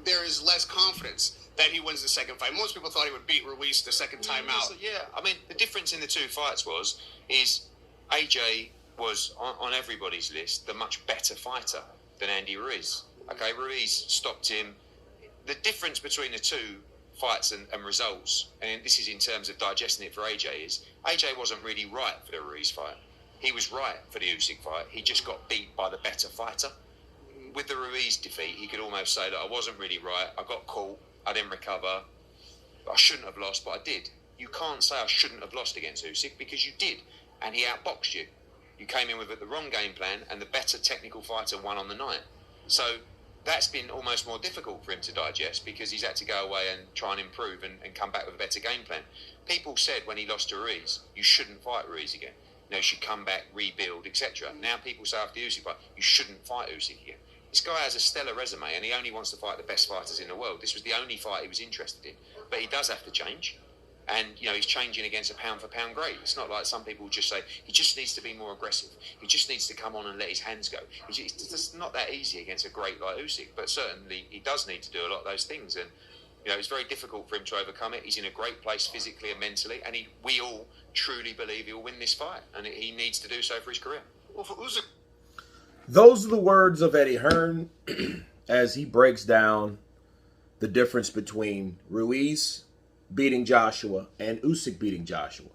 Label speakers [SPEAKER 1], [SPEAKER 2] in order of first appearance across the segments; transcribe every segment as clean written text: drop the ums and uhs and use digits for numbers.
[SPEAKER 1] there is less confidence that he wins the second fight. Most people thought he would beat Ruiz the second time out.
[SPEAKER 2] Yeah, I mean, the difference in the two fights is AJ was on everybody's list the much better fighter than Andy Ruiz. Okay, Ruiz stopped him. The difference between the two fights and results, and this is in terms of digesting it for AJ, is AJ wasn't really right for the Ruiz fight. He was right for the Usyk fight. He just got beat by the better fighter. With the Ruiz defeat, he could almost say that I wasn't really right. I got caught. I didn't recover. I shouldn't have lost, but I did. You can't say I shouldn't have lost against Usyk because you did, and he outboxed you. You came in with the wrong game plan, and the better technical fighter won on the night. So that's been almost more difficult for him to digest because he's had to go away and try and improve and come back with a better game plan. People said when he lost to Ruiz, you shouldn't fight Ruiz again. You should come back, rebuild, etc. Now people say after the Usyk fight, you shouldn't fight Usyk again. This guy has a stellar resume and he only wants to fight the best fighters in the world. This was the only fight he was interested in. But he does have to change. And, he's changing against a pound-for-pound great. It's not like some people just say, he just needs to be more aggressive. He just needs to come on and let his hands go. It's just not that easy against a great like Usyk. But certainly, he does need to do a lot of those things. And, it's very difficult for him to overcome it. He's in a great place physically and mentally. And we all truly believe he'll win this fight. And he needs to do so for his career.
[SPEAKER 1] Well, for Usyk...
[SPEAKER 3] Those are the words of Eddie Hearn as he breaks down the difference between Ruiz beating Joshua and Usyk beating Joshua.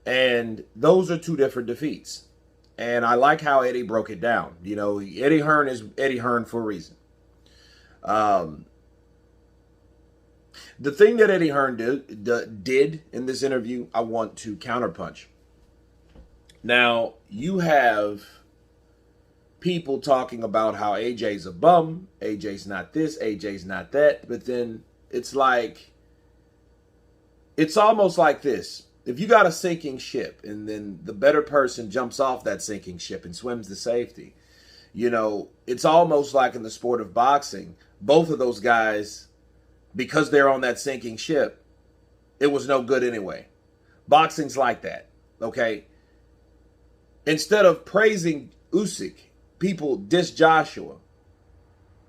[SPEAKER 3] And those are two different defeats. And I like how Eddie broke it down. Eddie Hearn is Eddie Hearn for a reason. The thing that Eddie Hearn did in this interview, I want to counterpunch. Now, you have people talking about how AJ's a bum, AJ's not this, AJ's not that, but then it's almost like this. If you got a sinking ship and then the better person jumps off that sinking ship and swims to safety, it's almost like in the sport of boxing, both of those guys, because they're on that sinking ship, it was no good anyway. Boxing's like that, okay? Instead of praising Usyk, people diss Joshua.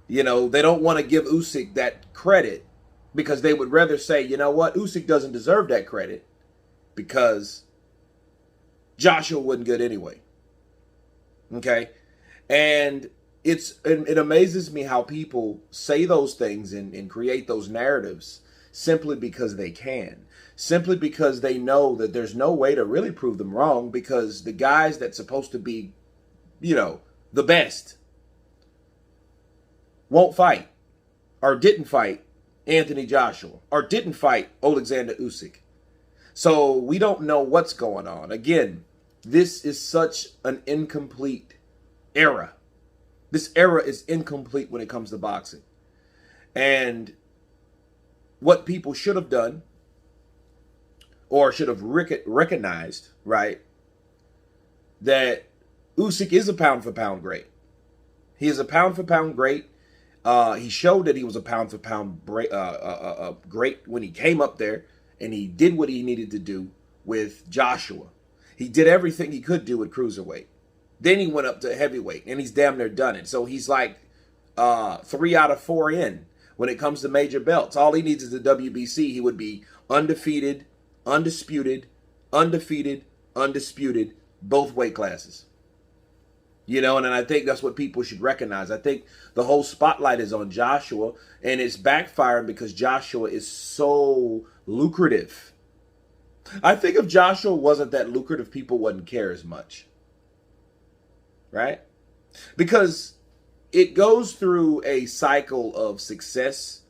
[SPEAKER 3] They don't want to give Usyk that credit because they would rather say, you know what, Usyk doesn't deserve that credit because Joshua wasn't good anyway. Okay? And it amazes me how people say those things and create those narratives simply because they can. Simply because they know that there's no way to really prove them wrong because the guys that's supposed to be, the best won't fight or didn't fight Anthony Joshua or didn't fight Alexander Usyk. So we don't know what's going on. Again, this is such an incomplete era. This era is incomplete when it comes to boxing. And what people should have done or should have recognized, right, that Usyk is a pound-for-pound great. He is a pound-for-pound great. He showed that he was a pound-for-pound great when he came up there, and he did what he needed to do with Joshua. He did everything he could do at cruiserweight. Then he went up to heavyweight, and he's damn near done it. So he's like 3 out of 4 in when it comes to major belts. All he needs is the WBC. He would be undefeated, undisputed, both weight classes. And I think that's what people should recognize. I think the whole spotlight is on Joshua, and it's backfiring because Joshua is so lucrative. I think if Joshua wasn't that lucrative, people wouldn't care as much. Right? Because it goes through a cycle of success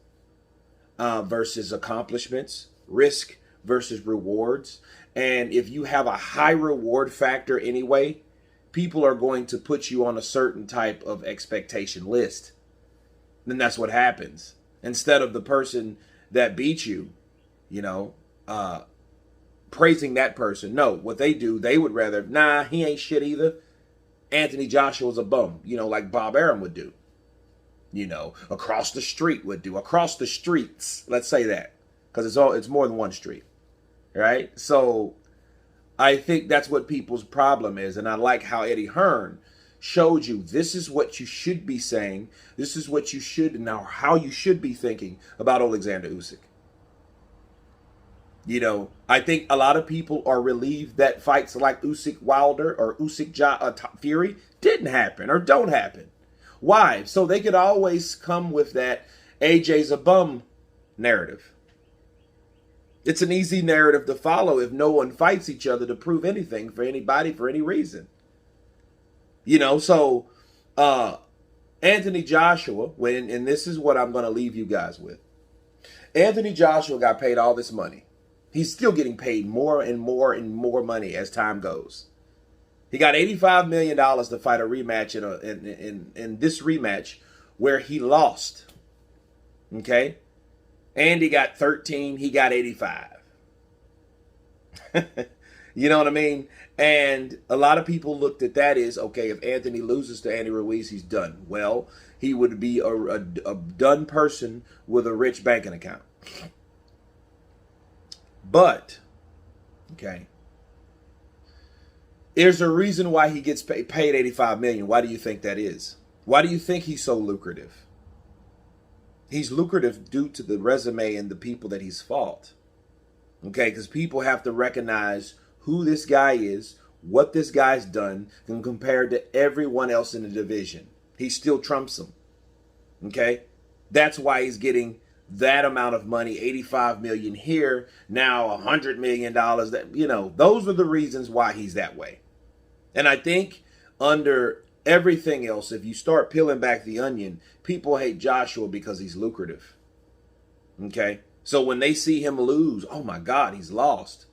[SPEAKER 3] versus accomplishments, risk versus rewards. And if you have a high reward factor anyway, people are going to put you on a certain type of expectation list. Then that's what happens. Instead of the person that beat you, praising that person. No, what they do, they would rather, nah, he ain't shit either. Anthony Joshua's a bum, like Bob Arum would do. Across the street would do. Across the streets, let's say that. Because it's more than one street. Right? So I think that's what people's problem is. And I like how Eddie Hearn showed you this is what you should be saying. This is what you should, now how you should be thinking about Alexander Usyk. You know, I think a lot of people are relieved that fights like Usyk Wilder or Usyk Fury didn't happen or don't happen. Why? So they could always come with that AJ's a bum narrative. It's an easy narrative to follow if no one fights each other to prove anything for anybody for any reason. You know, so Anthony Joshua, and this is what I'm going to leave you guys with. Anthony Joshua got paid all this money. He's still getting paid more and more and more money as time goes. He got $85 million to fight a rematch in this rematch where he lost. Okay? Andy got 13, he got 85. You know what I mean? And a lot of people looked at that as, okay, if Anthony loses to Andy Ruiz, he's done. Well, he would be a done person with a rich banking account. But, okay, there's a reason why he gets paid $85 million. Why do you think that is? Why do you think he's so lucrative? He's lucrative due to the resume and the people that he's fought. Okay, because people have to recognize who this guy is, what this guy's done, and compared to everyone else in the division. He still trumps them. Okay? That's why he's getting that amount of money, $85 million here, now $100 million. That, you know, those are the reasons why he's that way. And I think under everything else, if you start peeling back the onion, people hate Joshua because he's lucrative. Okay? So when they see him lose, oh my God, he's lost.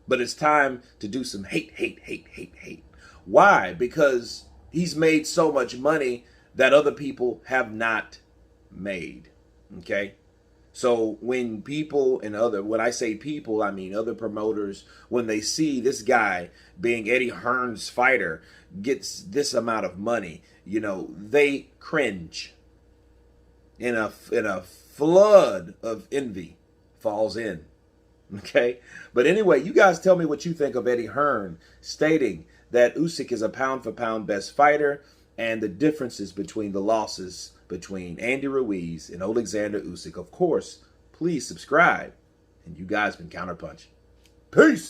[SPEAKER 3] But it's time to do some hate. Why? Because he's made so much money that other people have not made. Okay? So when people and when I say people, I mean other promoters, when they see this guy being Eddie Hearn's fighter gets this amount of money, you know, they cringe. In a flood of envy falls in. Okay? But anyway, you guys tell me what you think of Eddie Hearn stating that Usyk is a pound-for-pound best fighter and the differences between the losses between Andy Ruiz and Alexander Usyk. Of course, please subscribe. And you guys been Counterpunched. Peace!